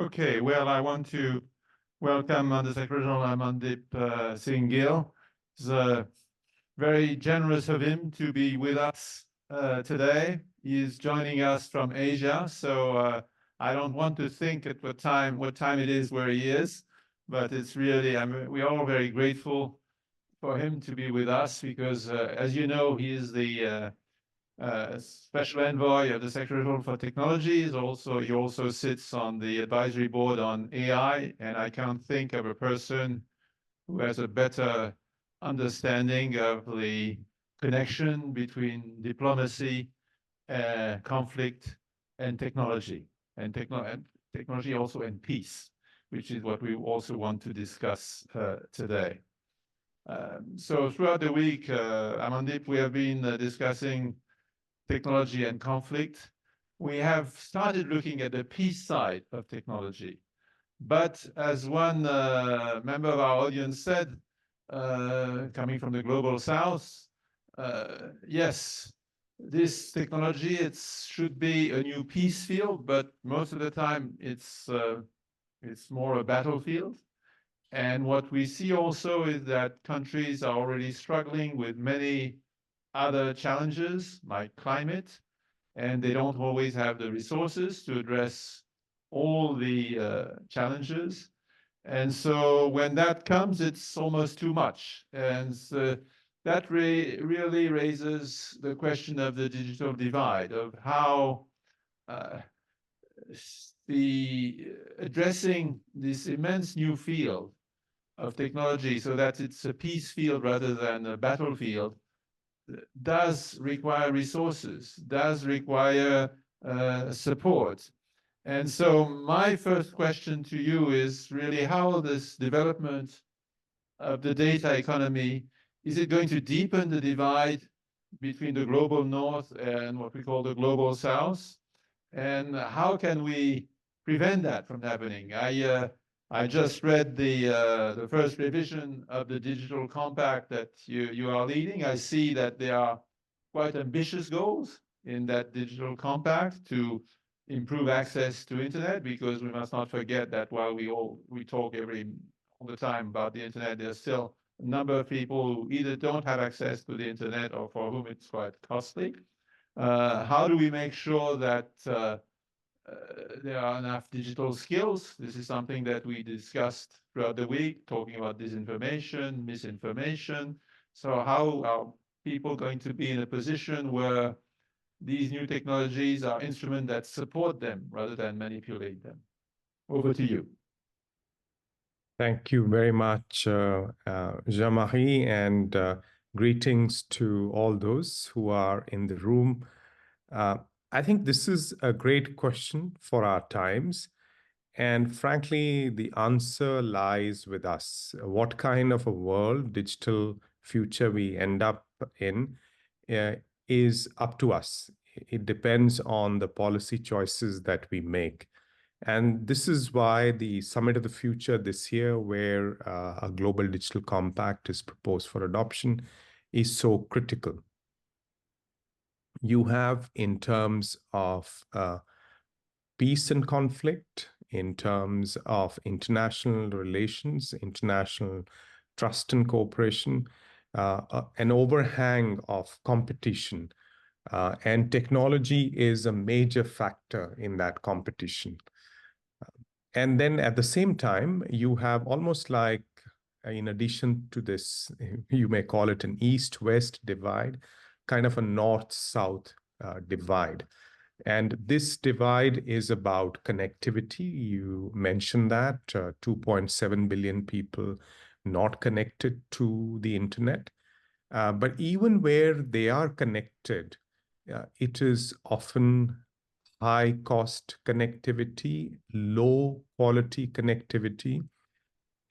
Okay, well, I want to welcome the Secretary General Amandeep Singh Gill. It's very generous of him to be with us today. He is joining us from Asia, so I don't want to think at what time it is where he is, but it's really, we're all very grateful for him to be with us because, as you know, he is the Special Envoy of the Secretary General for Technology. He also sits on the advisory board on AI, and I can't think of a person who has a better understanding of the connection between diplomacy, conflict, and technology, and technology also and peace, which is what we also want to discuss today. So throughout the week, Amandeep, we have been discussing technology and conflict. We have started looking at the peace side of technology. But as one member of our audience said, coming from the global south, yes, this technology, should be a new peace field, but most of the time it's more a battlefield. And what we see also is that countries are already struggling with many other challenges like climate, and they don't always have the resources to address all the challenges. And so when that comes, it's almost too much. And so that really raises the question of the digital divide, of how addressing this immense new field of technology so that it's a peace field rather than a battlefield does require resources, does require support. And so my first question to you is really how this development of the data economy, is it going to deepen the divide between the global north and what we call the global south? And how can we prevent that from happening? I just read the first revision of the Digital Compact that you are leading. I see that there are quite ambitious goals in that Digital Compact to improve access to internet, because we must not forget that while we talk all the time about the internet, there's still a number of people who either don't have access to the internet or for whom it's quite costly. How do we make sure that there are enough digital skills? This is something that we discussed throughout the week, talking about disinformation, misinformation. So how are people going to be in a position where these new technologies are instruments that support them rather than manipulate them? Over to you. Thank you very much, Jean-Marie, and greetings to all those who are in the room. I think this is a great question for our times. And frankly, the answer lies with us. What kind of a world, digital future we end up in is up to us. It depends on the policy choices that we make. And this is why the Summit of the Future this year, where a global digital compact is proposed for adoption, is so critical. You have, in terms of peace and conflict, in terms of international relations, international trust and cooperation, an overhang of competition. And technology is a major factor in that competition. And then at the same time, you have almost like, in addition to this, you may call it an east-west divide, kind of a north-south divide. And this divide is about connectivity. You mentioned that 2.7 billion people not connected to the internet. But even where they are connected, it is often high-cost connectivity, low-quality connectivity,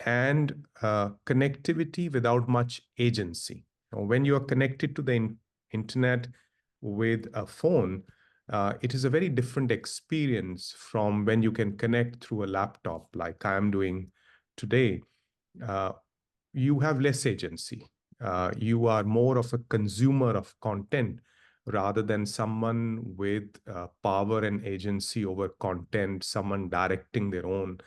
and connectivity without much agency. When you are connected to the internet with a phone, it is a very different experience from when you can connect through a laptop like I am doing today. You have less agency. You are more of a consumer of content rather than someone with power and agency over content, someone directing their own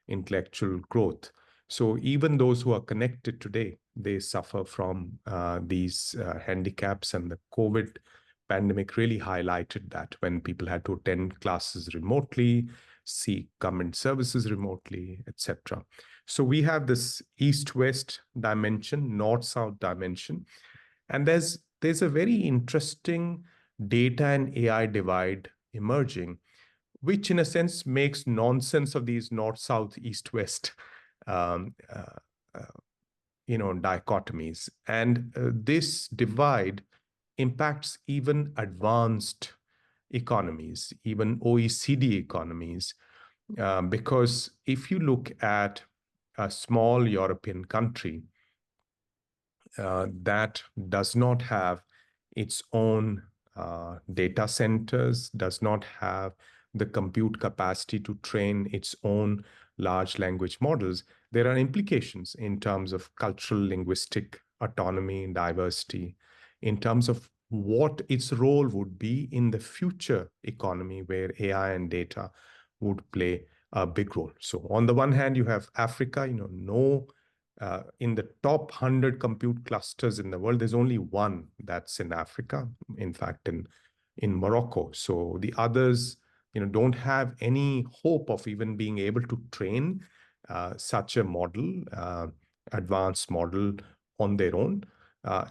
intellectual growth. So even those who are connected today, they suffer from these handicaps, and the COVID pandemic really highlighted that when people had to attend classes remotely, seek government services remotely, etc. So we have this east-west dimension, north-south dimension, and there's a very interesting data and AI divide emerging, which in a sense makes nonsense of these north, south, east, west, um, uh, dichotomies. And this divide impacts even advanced economies, even OECD economies, because if you look at a small European country that does not have its own data centers, does not have the compute capacity to train its own large language models, there are implications in terms of cultural, linguistic autonomy and diversity, in terms of what its role would be in the future economy where AI and data would play a big role. So on the one hand, you have Africa, in the top 100 compute clusters in the world, there's only one that's in Africa, in fact, in Morocco. So the others, don't have any hope of even being able to train such a model, advanced model on their own.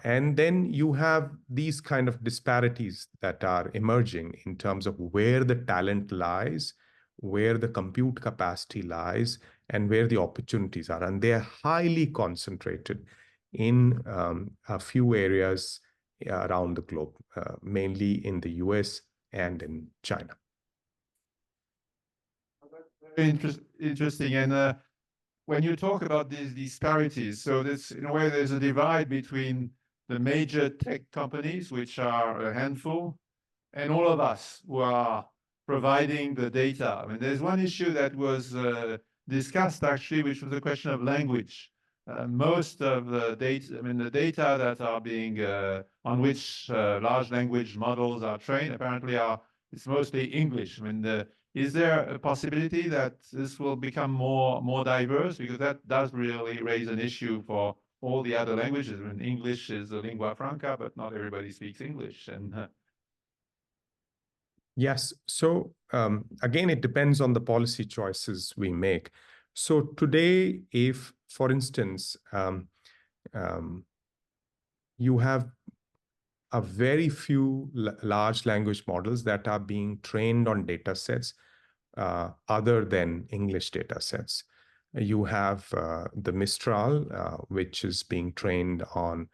And then you have these kind of disparities that are emerging in terms of where the talent lies, where the compute capacity lies, and where the opportunities are. And they are highly concentrated in a few areas around the globe, mainly in the US and in China. Very interesting. And when you talk about these disparities, so this, in a way, there's a divide between the major tech companies, which are a handful, and all of us who are providing the data. I mean, there's one issue that was discussed actually, which was the question of language. Most of the data, the data that are being, on which large language models are trained, apparently it's mostly English. Is there a possibility that this will become more diverse? Because that does really raise an issue for all the other languages. English is a lingua franca, but not everybody speaks English. And Yes. So again, it depends on the policy choices we make. So today, if, for instance, you have a very few large language models that are being trained on data sets other than English data sets. You have the Mistral, which is being trained on,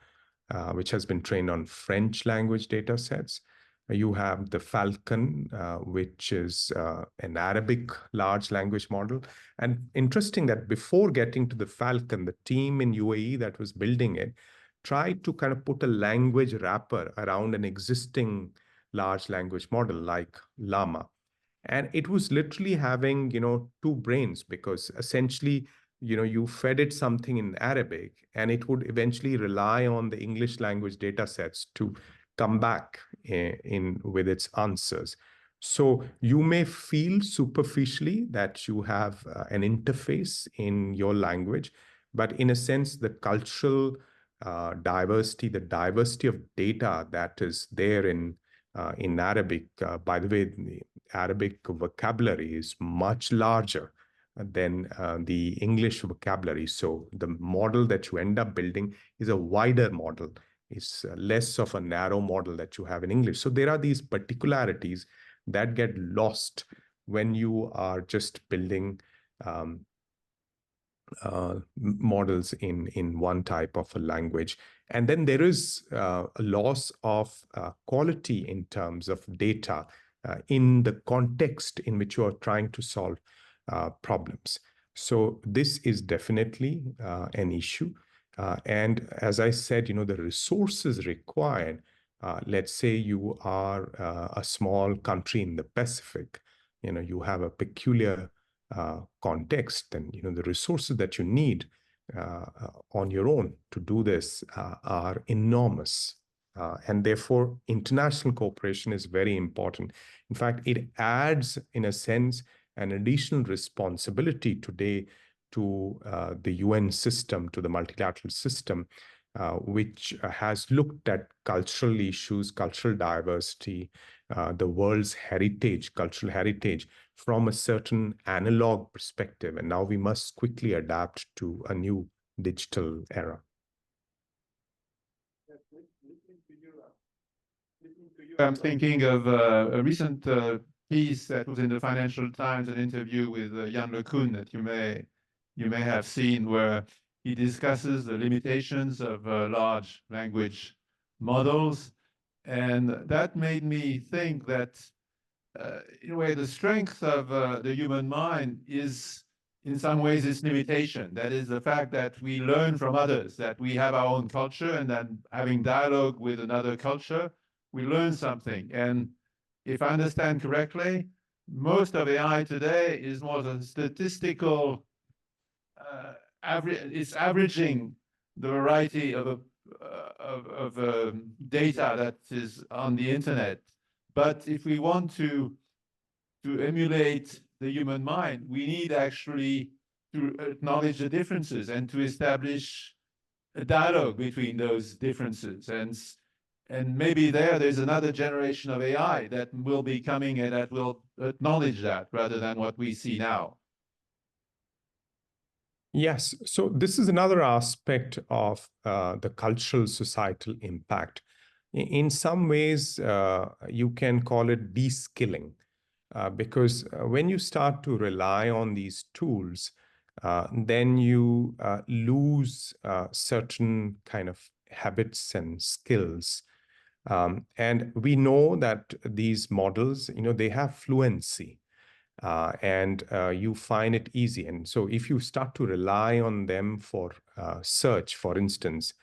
which has been trained on French language data sets. You have the Falcon, which is an Arabic large language model. And interesting that before getting to the Falcon, the team in UAE that was building it tried to kind of put a language wrapper around an existing large language model like Llama. And it was literally having, two brains, because essentially, you fed it something in Arabic and it would eventually rely on the English language data sets to come back in with its answers. So you may feel superficially that you have an interface in your language, but in a sense, the cultural diversity, the diversity of data that is there in Arabic, by the way, the Arabic vocabulary is much larger than the English vocabulary. So the model that you end up building is a wider model. It's less of a narrow model that you have in English. So there are these particularities that get lost when you are just building models in one type of a language. And then there is a loss of quality in terms of data in the context in which you are trying to solve problems. So this is definitely an issue. And as I said, the resources required, let's say you are a small country in the Pacific, you have a peculiar context, then the resources that you need on your own to do this are enormous. And therefore, international cooperation is very important. In fact, it adds, in a sense, an additional responsibility today to the UN system, to the multilateral system, which has looked at cultural issues, cultural diversity, the world's heritage, cultural heritage, from a certain analog perspective. And now we must quickly adapt to a new digital era. I'm thinking of a recent piece that was in the Financial Times, an interview with Jan LeCun that you may have seen, where he discusses the limitations of large language models, and that made me think that in a way the strength of the human mind is in some ways its limitation. That is the fact that we learn from others, that we have our own culture, and then having dialogue with another culture, we learn something. And if I understand correctly, most of AI today is more of a statistical it's averaging the variety of data that is on the internet. But if we want to emulate the human mind, we need actually to acknowledge the differences and to establish a dialogue between those differences. And maybe there's another generation of AI that will be coming and that will acknowledge that rather than what we see now. Yes, so this is another aspect of the cultural societal impact. In some ways, you can call it de-skilling, because when you start to rely on these tools, then you lose certain kind of habits and skills. And we know that these models, they have fluency. And you find it easy. And so if you start to rely on them for search, for instance,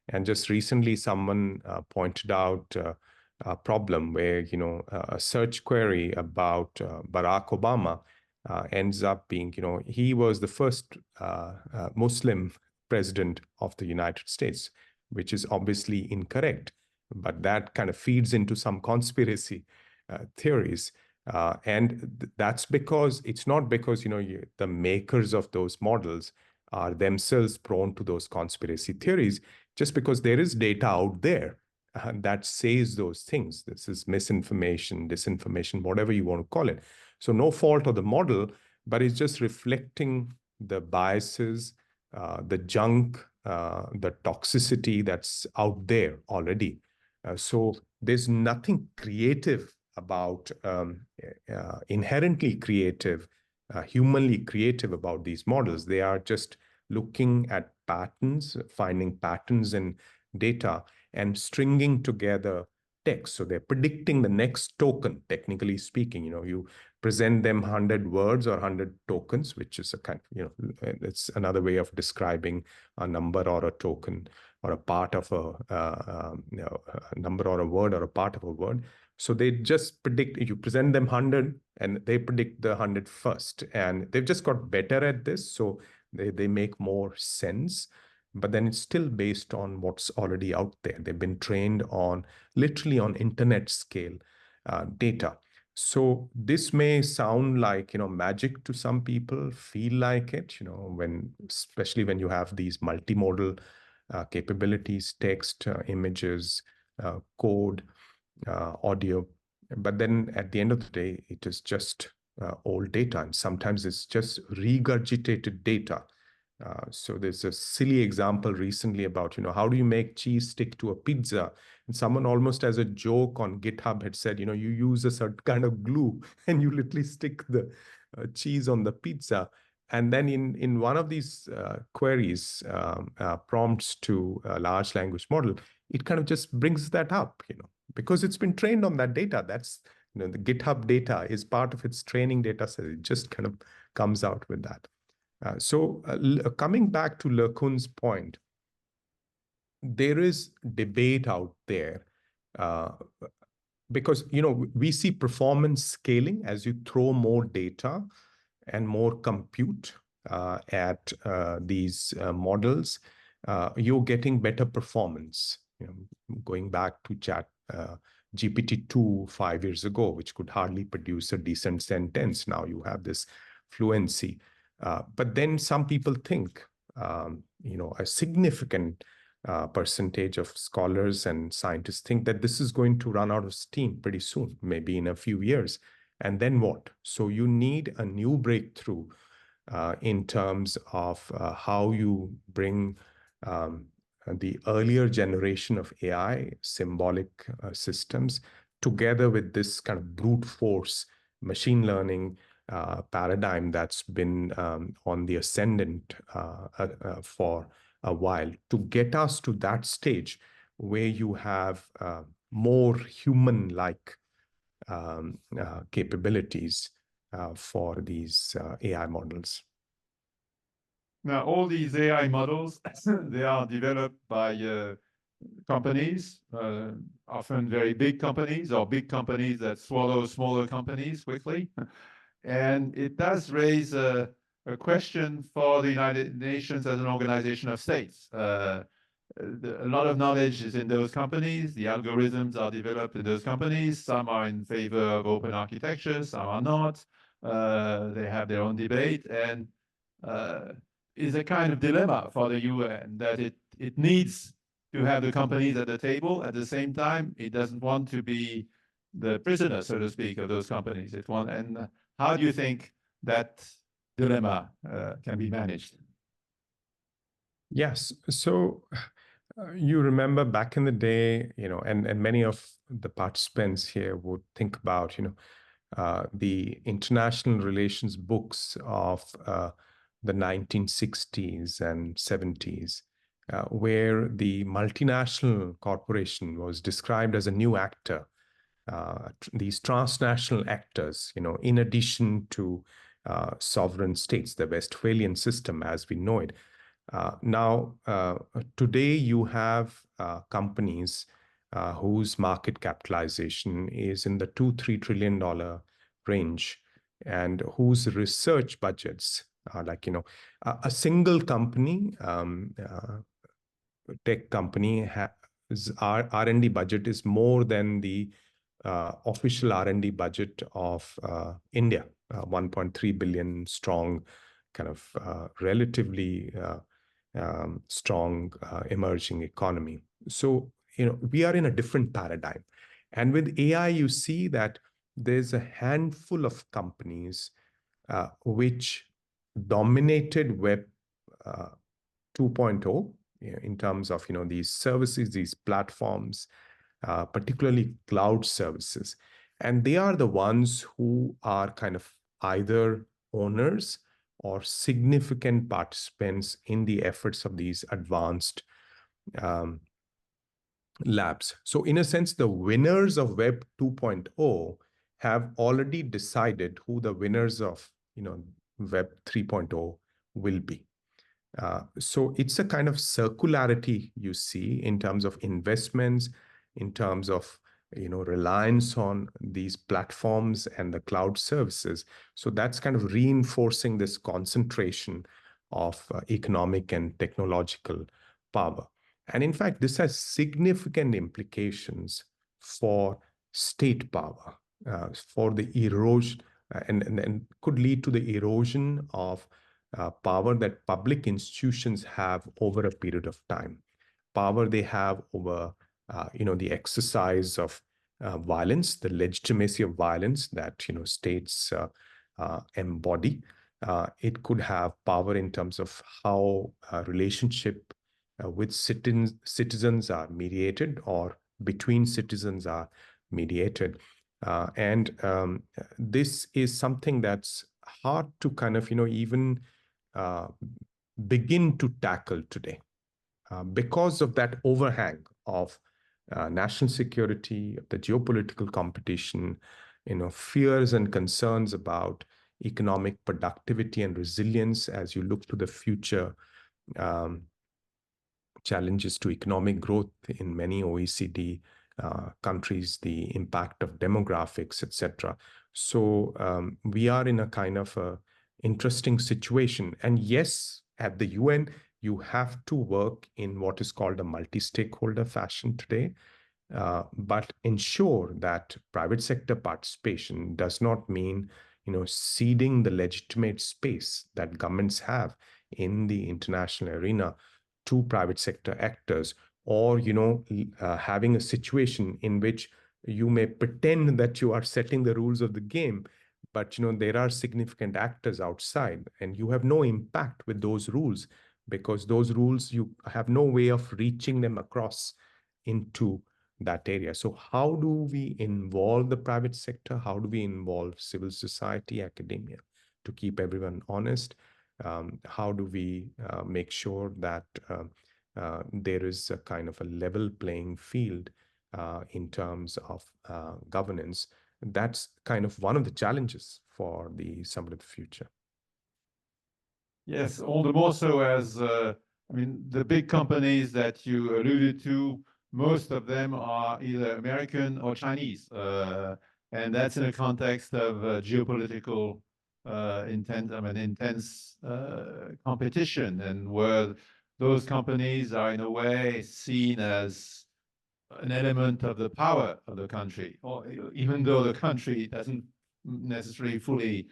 and just recently someone pointed out a problem where, a search query about Barack Obama ends up being, he was the first Muslim president of the United States, which is obviously incorrect. But that kind of feeds into some conspiracy theories. And that's because it's not because the makers of those models are themselves prone to those conspiracy theories, just because there is data out there that says those things. This is misinformation, disinformation, whatever you want to call it. So no fault of the model, but it's just reflecting the biases, the junk, the toxicity that's out there already. So there's nothing creative about inherently creative, humanly creative about these models. They are just looking at patterns, finding patterns in data and stringing together text. So they're predicting the next token, technically speaking. You present them 100 words or 100 tokens, which is a kind of, it's another way of describing a number or a token or a part of a number or a word or a part of a word. So they just predict, you present them 100 and they predict the 100 first. And they've just got better at this. So they make more sense. But then it's still based on what's already out there. They've been trained on literally on internet scale data. So this may sound like, magic to some people, feel like it, especially when you have these multimodal capabilities, text, images, code, audio. But then at the end of the day, it is just old data. And sometimes it's just regurgitated data. So there's a silly example recently about, how do you make cheese stick to a pizza? And someone almost as a joke on GitHub had said, you use a certain kind of glue and you literally stick the cheese on the pizza. And then in one of these queries, prompts to a large language model, it kind of just brings that up, because it's been trained on that data. That's, the GitHub data is part of its training data set. It just kind of comes out with that. So coming back to LeCun's point, there is debate out there because, we see performance scaling as you throw more data and more compute at these models, you're getting better performance. going back to chat GPT-2 5 years ago, which could hardly produce a decent sentence. Now you have this fluency. But then some people think, a significant percentage of scholars and scientists think that this is going to run out of steam pretty soon, maybe in a few years. And then what? So you need a new breakthrough in terms of how you bring the earlier generation of AI, symbolic systems, together with this kind of brute force machine learning paradigm that's been on the ascendant for a while, to get us to that stage where you have more human-like capabilities for these AI models. Now, all these AI models, they are developed by companies, often very big companies or big companies that swallow smaller companies quickly. And it does raise a question for the United Nations as an organization of states. A lot of knowledge is in those companies. The algorithms are developed in those companies. Some are in favor of open architecture, some are not. They have their own debate, and is a kind of dilemma for the UN that it needs to have the companies at the table. At the same time, it doesn't want to be the prisoner, so to speak, of those companies. And how do you think that dilemma can be managed? Yes. So you remember back in the day, and many of the participants here would think about, the international relations books of the 1960s and 70s, where the multinational corporation was described as a new actor. These transnational actors, in addition to sovereign states, the Westphalian system as we know it. Now, today you have companies whose market capitalization is in the $2-3 trillion range, and whose research budgets are like, a single company, tech company, R&D budget is more than the official R&D budget of India, 1.3 billion strong, kind of relatively strong emerging economy. So, we are in a different paradigm. And with AI, you see that there's a handful of companies which dominated Web 2.0 in terms of, these services, these platforms, particularly cloud services. And they are the ones who are kind of either owners or significant participants in the efforts of these advanced labs. So in a sense, the winners of Web 2.0 have already decided who the winners of, Web 3.0 will be. So it's a kind of circularity you see in terms of investments, in terms of reliance on these platforms and the cloud services. So that's kind of reinforcing this concentration of economic and technological power. And in fact, this has significant implications for state power, for the erosion, and could lead to the erosion of power that public institutions have over a period of time. Power they have over, the exercise of violence, the legitimacy of violence that, states embody. It could have power in terms of how relationship with citizens are mediated, or between citizens are mediated. This is something that's hard to kind of, even begin to tackle today because of that overhang of national security, the geopolitical competition, fears and concerns about economic productivity and resilience as you look to the future, challenges to economic growth in many OECD countries, the impact of demographics, etc. So we are in a kind of a interesting situation. And yes, at the UN, you have to work in what is called a multi-stakeholder fashion today, but ensure that private sector participation does not mean, ceding the legitimate space that governments have in the international arena to private sector actors, or having a situation in which you may pretend that you are setting the rules of the game, but there are significant actors outside and you have no impact with those rules, because those rules, you have no way of reaching them across into that area. So how do we involve the private sector? How do we involve civil society, academia, to keep everyone honest? How do we make sure that there is a kind of a level playing field in terms of governance? That's kind of one of the challenges for the Summit of the Future. Yes, all the more so as, the big companies that you alluded to, most of them are either American or Chinese. And that's in a context of geopolitical intense competition, and where those companies are in a way seen as an element of the power of the country, or even though the country doesn't necessarily fully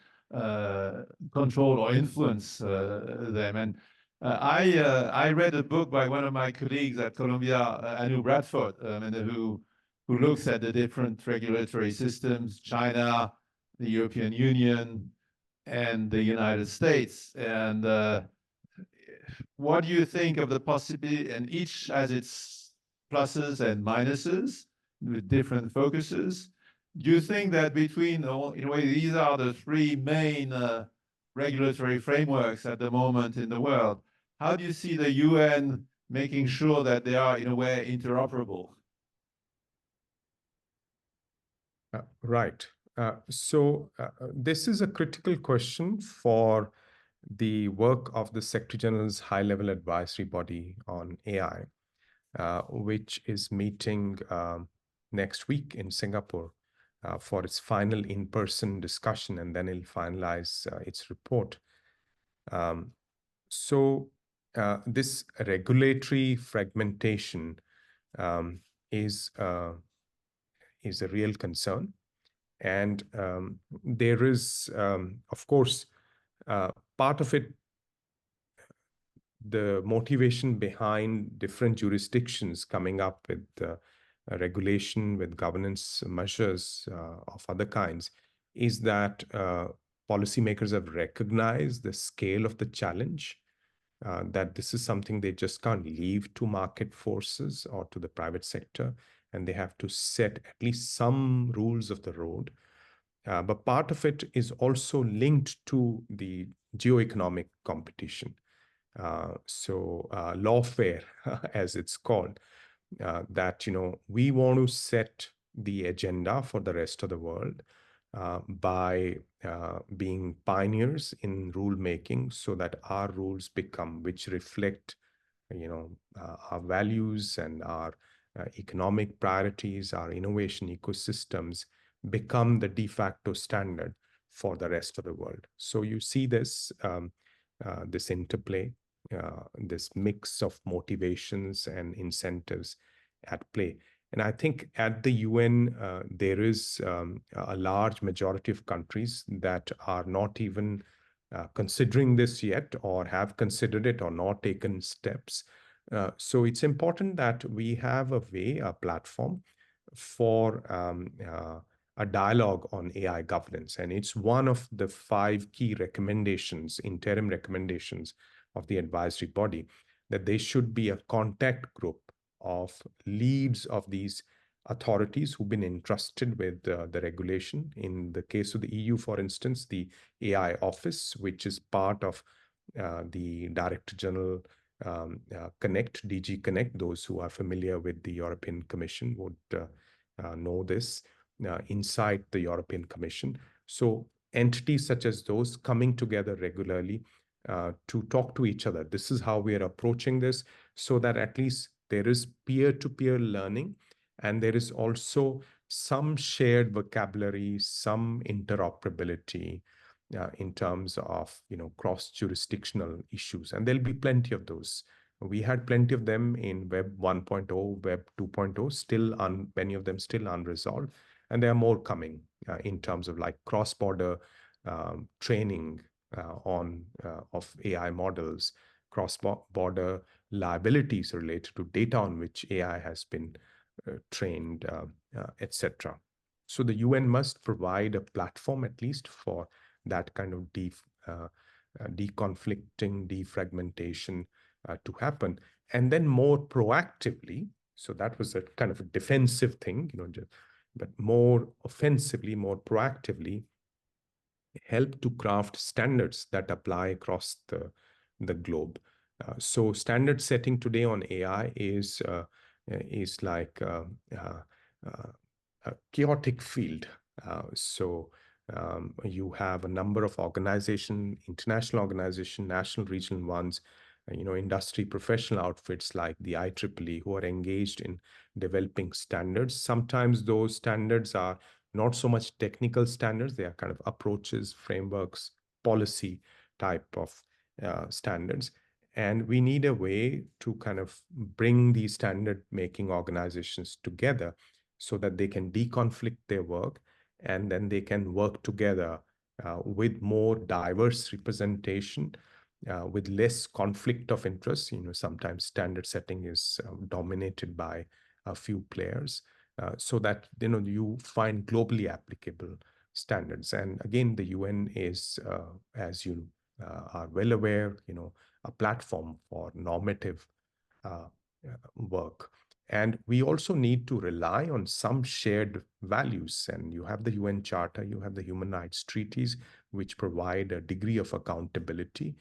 control or influence them. And I read a book by one of my colleagues at Columbia, Anu Bradford, and who looks at the different regulatory systems, China, the European Union, and the United States. And what do you think of the possibility? And each has its pluses and minuses with different focuses. Do you think that between, in a way, these are the three main regulatory frameworks at the moment in the world? How do you see the UN making sure that they are, in a way, interoperable? Right. So this is a critical question for the work of the Secretary General's high-level advisory body on AI, which is meeting next week in Singapore for its final in-person discussion, and then it'll finalize its report. So this regulatory fragmentation is a real concern. And there is, of course, part of it, the motivation behind different jurisdictions coming up with regulation, with governance measures of other kinds, is that policymakers have recognized the scale of the challenge, that this is something they just can't leave to market forces or to the private sector, and they have to set at least some rules of the road. But part of it is also linked to the geoeconomic competition. So lawfare, as it's called, that we want to set the agenda for the rest of the world by being pioneers in rule making, so that our rules become, which reflect our values and our economic priorities, our innovation ecosystems, become the de facto standard for the rest of the world. So you see this this interplay, this mix of motivations and incentives at play. And I think at the UN, there is a large majority of countries that are not even considering this yet, or have considered it or not taken steps. So it's important that we have a way, a platform for a dialogue on AI governance. And it's one of the 5 key recommendations, interim recommendations of the advisory body, that there should be a contact group of leads of these authorities who've been entrusted with the regulation. In the case of the EU, for instance, the AI office, which is part of the Director General Connect, DG Connect. Those who are familiar with the European Commission would know this, inside the European Commission. So entities such as those coming together regularly to talk to each other. This is how we are approaching this, so that at least there is peer-to-peer learning, and there is also some shared vocabulary, some interoperability, in terms of cross-jurisdictional issues, and there'll be plenty of those. We had plenty of them in Web 1.0, Web 2.0, still many of them still unresolved, and there are more coming in terms of like cross-border training of AI models, cross-border liabilities related to data on which AI has been trained, etc. So the UN must provide a platform at least for that kind of deconflicting, defragmentation to happen. And then more proactively, so that was a kind of a defensive thing, but more offensively, more proactively, help to craft standards that apply across the globe. So standard setting today on AI is like a chaotic field. You have a number of organizations, international organizations, national, regional ones, industry professional outfits like the IEEE who are engaged in developing standards. Sometimes those standards are not so much technical standards, they are kind of approaches, frameworks, policy type of standards. And we need a way to kind of bring these standard making organizations together so that they can deconflict their work and then they can work together with more diverse representation, with less conflict of interest. Sometimes standard setting is dominated by a few players, so that you find globally applicable standards. And again, the UN is, as you are well aware, a platform for normative work. And we also need to rely on some shared values. And you have the UN Charter, you have the human rights treaties, which provide a degree of accountability.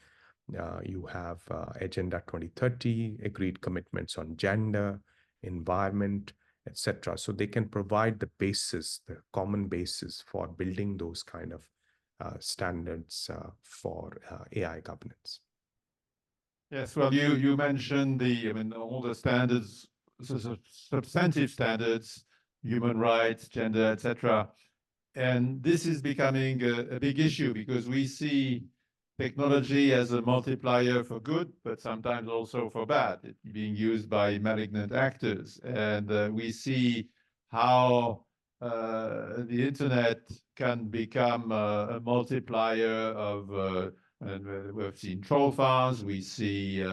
You have Agenda 2030, agreed commitments on gender, environment, etc. So they can provide the basis, the common basis for building those kind of standards for AI governance. Yes, well, you mentioned all the standards, substantive standards, human rights, gender, etc. And this is becoming a big issue because we see technology as a multiplier for good, but sometimes also for bad, being used by malignant actors. And we see how the internet can become a multiplier of, and we've seen troll farms, we see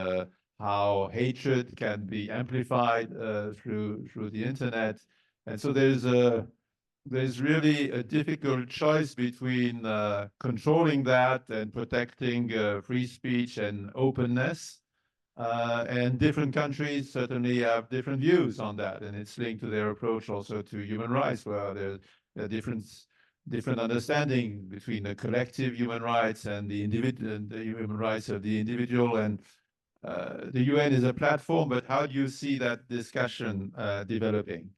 how hatred can be amplified through the internet. And so there's really a difficult choice between controlling that and protecting free speech and openness. And different countries certainly have different views on that. And it's linked to their approach also to human rights, where there are different understanding between the collective human rights and the individual and the human rights of the individual. And the UN is a platform, but how do you see that discussion developing?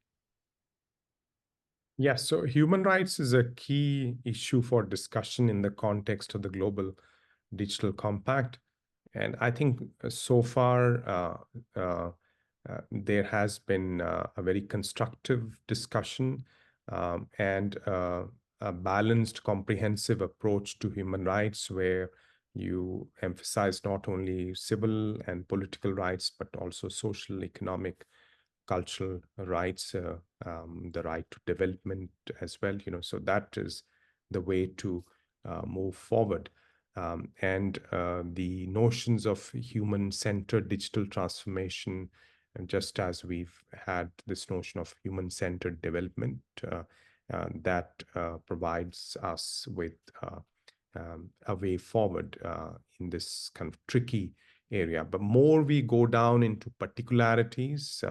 Yes, so human rights is a key issue for discussion in the context of the Global Digital Compact. And I think so far there has been a very constructive discussion and a balanced, comprehensive approach to human rights where you emphasize not only civil and political rights, but also social, economic, cultural rights, the right to development as well. So that is the way to move forward. And the notions of human-centered digital transformation, and just as we've had this notion of human-centered development, that provides us with a way forward in this kind of tricky area. But more we go down into particularities,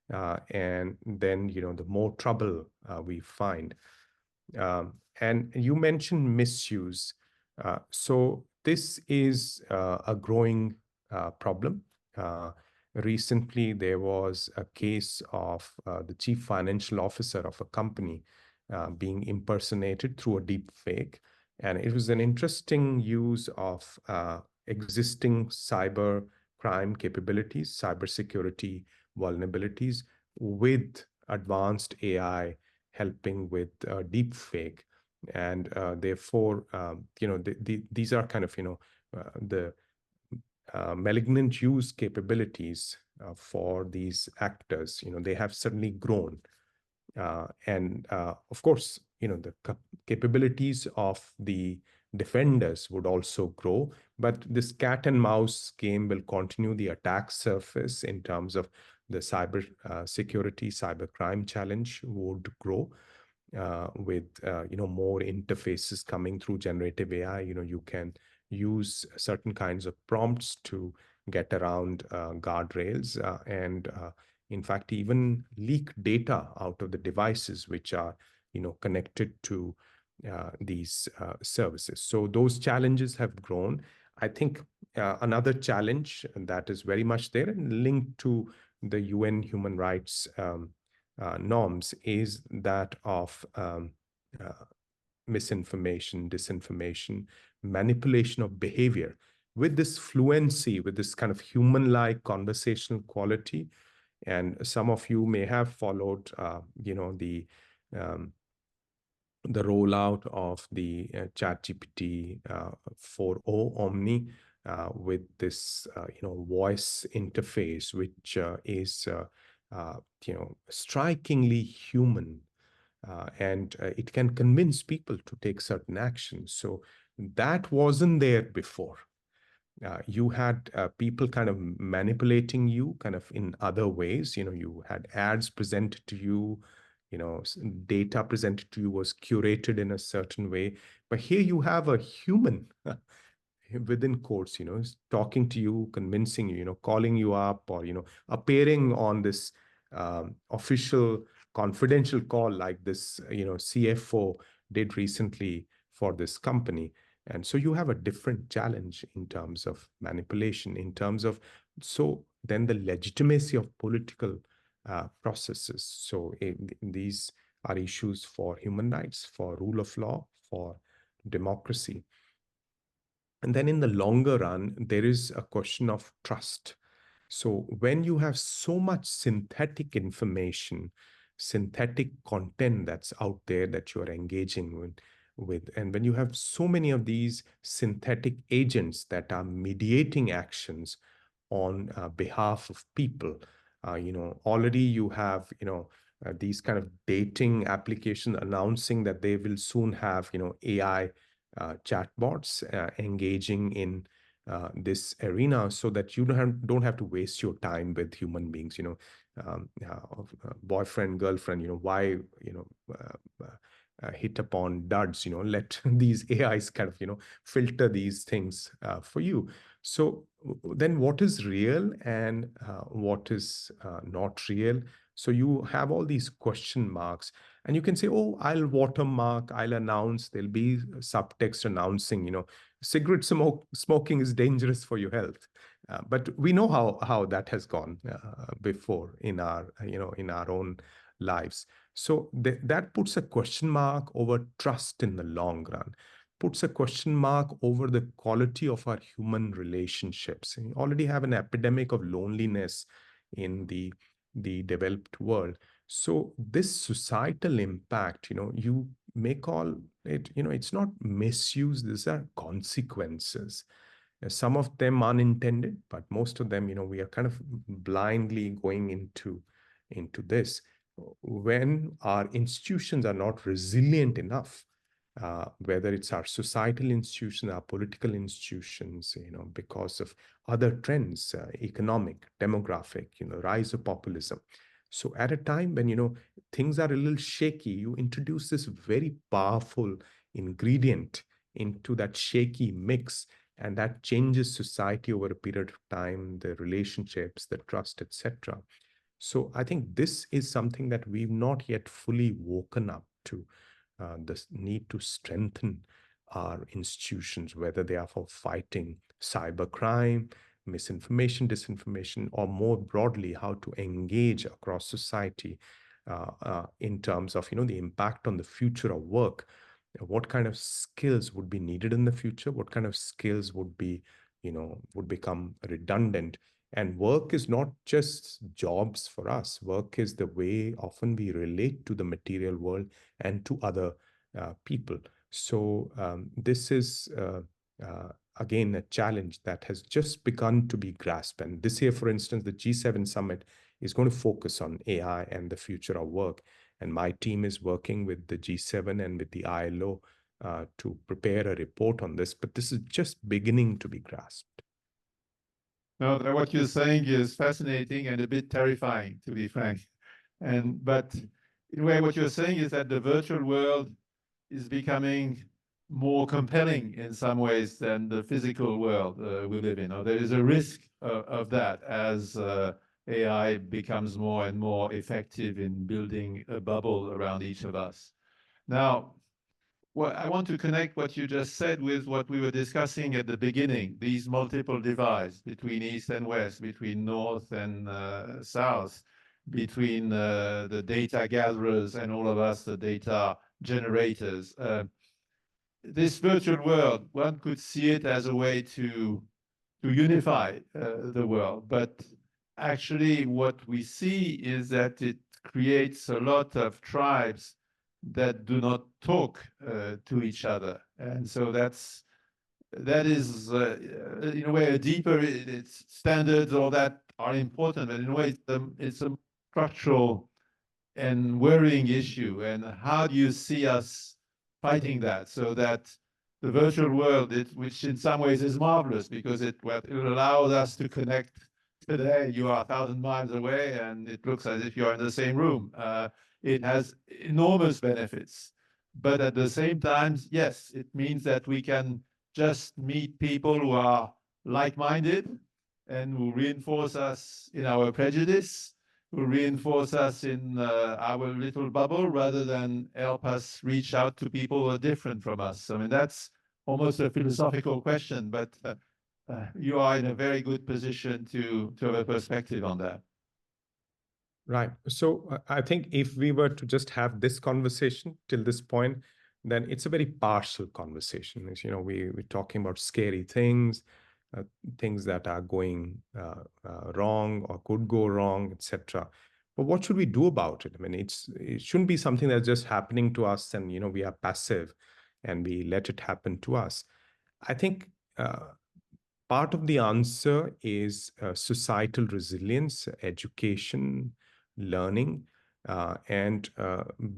and then the more trouble we find. And you mentioned misuse. So this is a growing problem. Recently, there was a case of the chief financial officer of a company being impersonated through a deep fake. And it was an interesting use of existing cyber crime capabilities, cybersecurity vulnerabilities with advanced AI helping with deep fake. And therefore, these are kind of, the malignant use capabilities for these actors. They have suddenly grown. And of course, the capabilities of the defenders would also grow, but this cat and mouse game will continue. The attack surface in terms of the cyber security, cyber crime challenge would grow with more interfaces coming through generative AI. You can use certain kinds of prompts to get around guardrails, and in fact even leak data out of the devices which are connected to these services. So those challenges have grown. I think another challenge that is very much there and linked to the UN human rights norms is that of misinformation, disinformation, manipulation of behavior with this fluency, with this kind of human-like conversational quality. And some of you may have followed, the rollout of the ChatGPT 4.0 Omni with this, voice interface, which is, strikingly human, and it can convince people to take certain actions. So that wasn't there before. You had people kind of manipulating you kind of in other ways. You had ads presented to you, data presented to you was curated in a certain way. But here you have a human within quotes, talking to you, convincing you, calling you up, or, appearing on this official confidential call like this, CFO did recently for this company. And so you have a different challenge in terms of manipulation, in terms of, so then the legitimacy of political processes. So these are issues for human rights, for rule of law, for democracy. And then in the longer run, there is a question of trust. So when you have so much synthetic information, synthetic content that's out there that you are engaging with, and when you have so many of these synthetic agents that are mediating actions on behalf of people, already you have, these kind of dating applications announcing that they will soon have, AI chatbots engaging in this arena, so that you don't have to waste your time with human beings. Boyfriend, girlfriend. Why hit upon duds? Let these AIs kind of filter these things for you. So then, what is real and what is not real? So you have all these question marks. And you can say, oh, I'll watermark, I'll announce, there'll be subtext announcing, cigarette smoking is dangerous for your health. But we know how that has gone before in our, in our own lives. So that puts a question mark over trust in the long run, puts a question mark over the quality of our human relationships. We already have an epidemic of loneliness in the developed world. So this societal impact, you may call it, it's not misuse, these are consequences. Some of them unintended, but most of them, we are kind of blindly going into this. When our institutions are not resilient enough, whether it's our societal institutions, our political institutions, because of other trends, economic, demographic, rise of populism. So at a time when, things are a little shaky, you introduce this very powerful ingredient into that shaky mix, and that changes society over a period of time, the relationships, the trust, etc. So I think this is something that we've not yet fully woken up to. This need to strengthen our institutions, whether they are for fighting cybercrime, misinformation, disinformation, or more broadly, how to engage across society in terms of, the impact on the future of work. What kind of skills would be needed in the future? What kind of skills would be, would become redundant? And work is not just jobs for us. Work is the way often we relate to the material world and to other people. So this is again a challenge that has just begun to be grasped. And this year, for instance, the G7 summit is going to focus on AI and the future of work. And my team is working with the G7 and with the ILO to prepare a report on this. But this is just beginning to be grasped. No, what you're saying is fascinating and a bit terrifying, to be frank. But in a way, what you're saying is that the virtual world is becoming more compelling in some ways than the physical world we live in. Or there is a risk of that as AI becomes more and more effective in building a bubble around each of us. Now, well, I want to connect what you just said with what we were discussing at the beginning, these multiple divides between East and West, between North and South, between the data gatherers and all of us, the data generators. This virtual world, one could see it as a way to unify the world, but actually what we see is that it creates a lot of tribes that do not talk to each other. And so that is in a way a deeper, it's standards all that are important, but in a way it's a structural and worrying issue. And how do you see us fighting that so that the virtual world, which in some ways is marvelous because it allows us to connect. Today, you are 1,000 miles away and it looks as if you are in the same room. It has enormous benefits. But at the same time, yes, it means that we can just meet people who are like-minded and who reinforce us in our prejudice, who reinforce us in our little bubble rather than help us reach out to people who are different from us. I mean, that's almost a philosophical question, but you are in a very good position to have a perspective on that. Right. So I think if we were to just have this conversation till this point, then it's a very partial conversation. As you know, we're talking about scary things, things that are going wrong or could go wrong, etc. But what should we do about it? I mean, it shouldn't be something that's just happening to us and, you know, we are passive and we let it happen to us. I think part of the answer is societal resilience, education, learning, and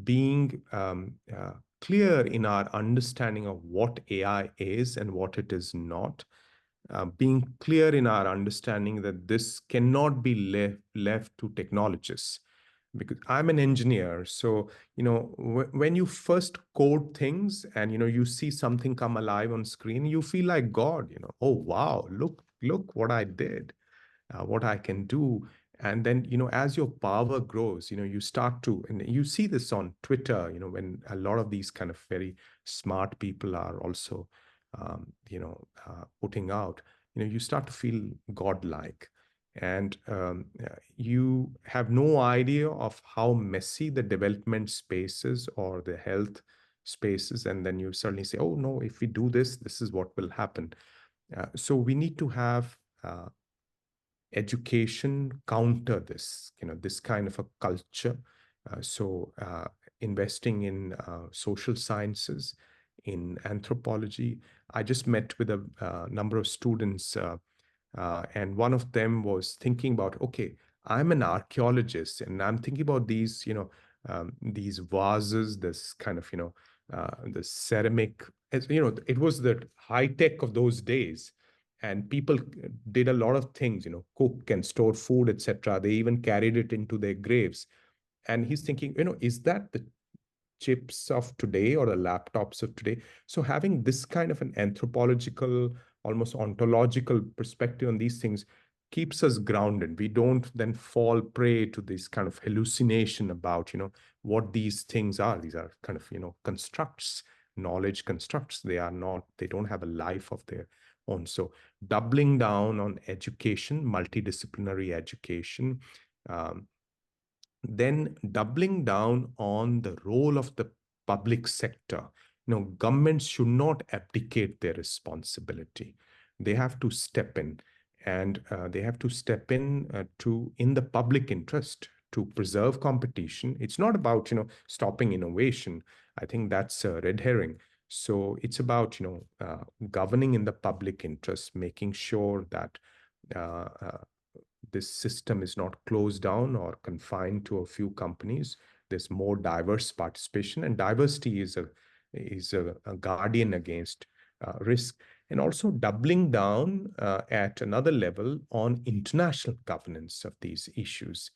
being clear in our understanding of what AI is and what it is not. Being clear in our understanding that this cannot be left to technologists. Because I'm an engineer, so you know when you first code things and you know you see something come alive on screen, you feel like God. You know, oh wow, look what I did, what I can do. And then you know as your power grows, you know you start to, and you see this on Twitter. You know when a lot of these kind of very smart people are also, putting out. You know you start to feel godlike. And you have no idea of how messy the development spaces or the health spaces. And then you suddenly say, oh no, if we do this, this is what will happen. So we need to have education counter this, you know, this kind of a culture. Investing in social sciences, in anthropology. I just met with a number of students, and one of them was thinking about, okay, I'm an archaeologist and I'm thinking about these, these vases, this kind of, the ceramic, as you know, it was the high tech of those days. And people did a lot of things, you know, cook and store food, etc. They even carried it into their graves. And he's thinking, you know, is that the chips of today or the laptops of today? So having this kind of an anthropological, almost ontological perspective on these things keeps us grounded. We don't then fall prey to this kind of hallucination about, you know, what these things are. These are kind of, you know, constructs, knowledge constructs. They are not, they don't have a life of their own. So doubling down on education, multidisciplinary education, then doubling down on the role of the public sector. You know, governments should not abdicate their responsibility. They have to step in, and they have to step in in the public interest to preserve competition. It's not about, stopping innovation. I think that's a red herring. So it's about, governing in the public interest, making sure that this system is not closed down or confined to a few companies. There's more diverse participation, and diversity is a guardian against risk. And also doubling down at another level on international governance of these issues.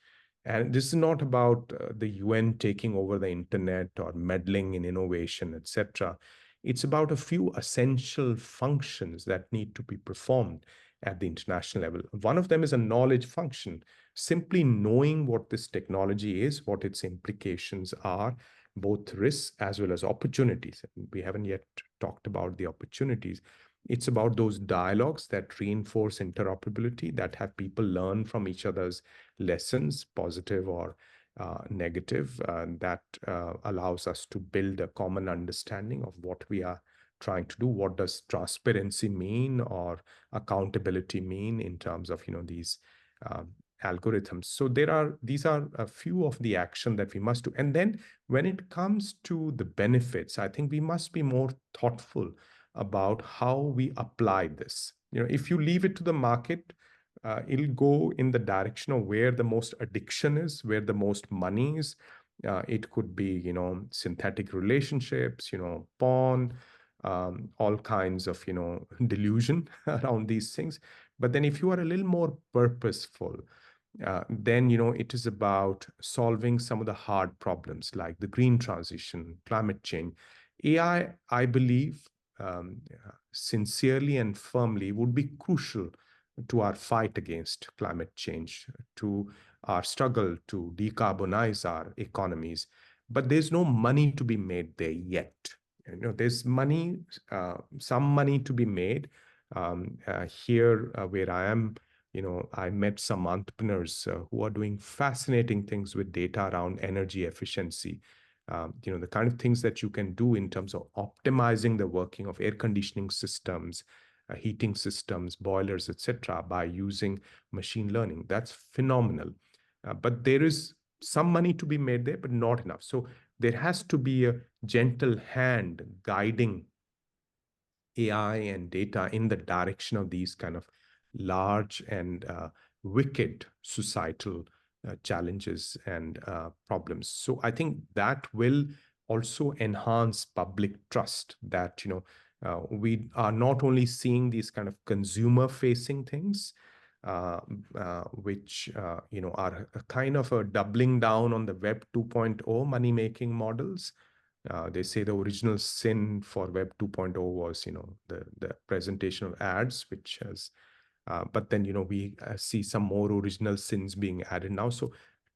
And this is not about the UN taking over the internet or meddling in innovation, etc. It's about a few essential functions that need to be performed at the international level. One of them is a knowledge function, simply knowing what this technology is, what its implications are, both risks as well as opportunities. We haven't yet talked about the opportunities. It's about those dialogues that reinforce interoperability, that have people learn from each other's lessons, positive or negative, that allows us to build a common understanding of what we are trying to do. What does transparency mean or accountability mean in terms of these algorithms? So these are a few of the action that we must do. And then when it comes to the benefits, I think we must be more thoughtful about how we apply this. If you leave it to the market, it'll go in the direction of where the most addiction is, where the most money is. It could be, synthetic relationships, porn, all kinds of, delusion around these things. But then if you are a little more purposeful, then, it is about solving some of the hard problems like the green transition, climate change. AI, I believe, sincerely and firmly, would be crucial to our fight against climate change, to our struggle to decarbonize our economies. But there's no money to be made there yet. There's money, some money to be made. Here where I am, I met some entrepreneurs who are doing fascinating things with data around energy efficiency. The kind of things that you can do in terms of optimizing the working of air conditioning systems, heating systems, boilers, etc., by using machine learning. That's phenomenal. But there is some money to be made there, but not enough. So there has to be a gentle hand guiding AI and data in the direction of these kind of large and wicked societal challenges and problems. So I think that will also enhance public trust, that we are not only seeing these kind of consumer facing things, which are a kind of a doubling down on the Web 2.0 money making models. They say the original sin for Web 2.0 was, the presentation of ads, which has, but then, we see some more original sins being added now. So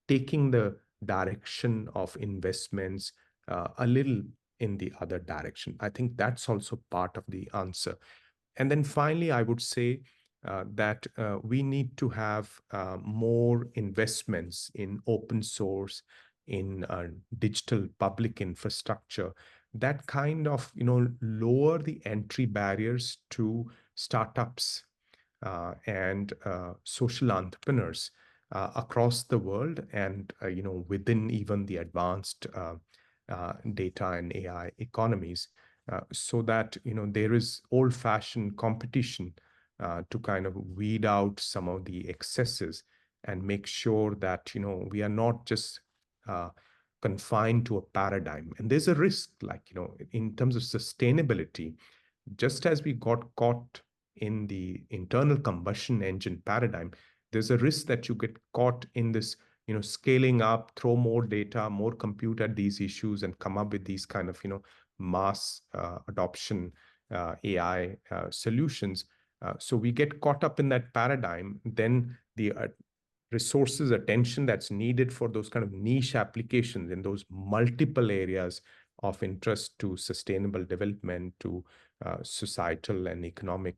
taking the direction of investments a little in the other direction, I think that's also part of the answer. And then finally, I would say that we need to have more investments in open source, in digital public infrastructure, that kind of lower the entry barriers to startups and social entrepreneurs across the world, and within even the advanced data and AI economies, so that there is old-fashioned competition to kind of weed out some of the excesses and make sure that we are not just confined to a paradigm. And there's a risk, like in terms of sustainability, just as we got caught in the internal combustion engine paradigm, there's a risk that you get caught in this scaling up, throw more data, more compute at these issues, and come up with these kind of mass adoption AI solutions. So we get caught up in that paradigm, then the resources, attention that's needed for those kind of niche applications in those multiple areas of interest to sustainable development, to societal and economic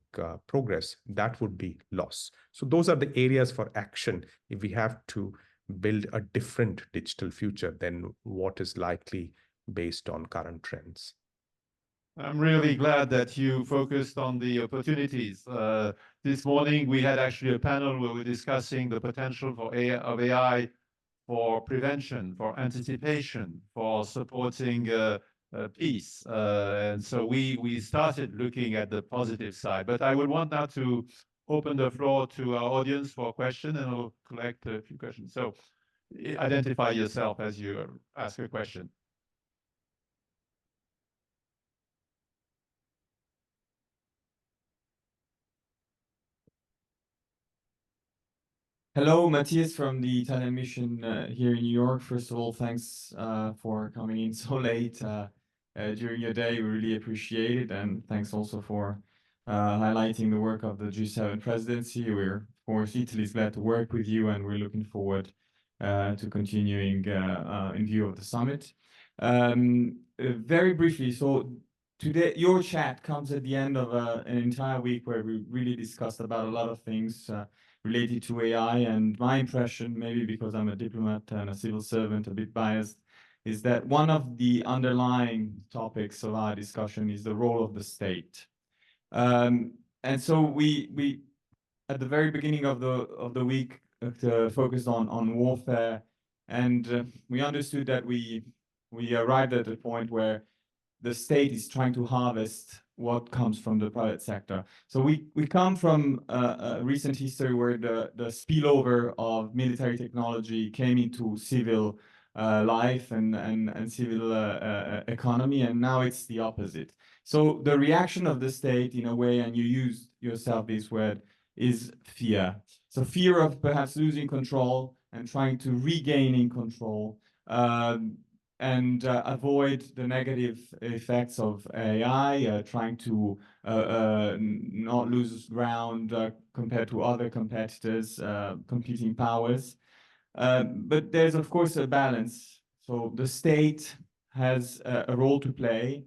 progress, that would be lost. So those are the areas for action if we have to build a different digital future than what is likely based on current trends. I'm really glad that you focused on the opportunities. This morning, we had actually a panel where we're discussing the potential of AI for prevention, for anticipation, for supporting peace. And so we started looking at the positive side. But I would want now to open the floor to our audience for questions, and I'll collect a few questions. So identify yourself as you ask a question. Hello, Matthias from the Italian mission here in New York. First of all, thanks for coming in so late during your day. We really appreciate it. And thanks also for highlighting the work of the G7 presidency. We're, of course, Italy's glad to work with you, and we're looking forward to continuing in view of the summit. Very briefly, so today, your chat comes at the end of an entire week where we really discussed about a lot of things related to AI, and my impression, maybe because I'm a diplomat and a civil servant, a bit biased, is that one of the underlying topics of our discussion is the role of the state. And so we at the very beginning of the week focused on warfare, and we understood that we arrived at a point where the state is trying to harvest what comes from the private sector. So we come from a recent history where the spillover of military technology came into civil life and civil economy, and now it's the opposite. So the reaction of the state, in a way, and you used yourself this word, is fear. So fear of perhaps losing control and trying to regaining control. And avoid the negative effects of AI, trying to not lose ground compared to other competitors, competing powers. But there's, of course, a balance. So the state has a role to play.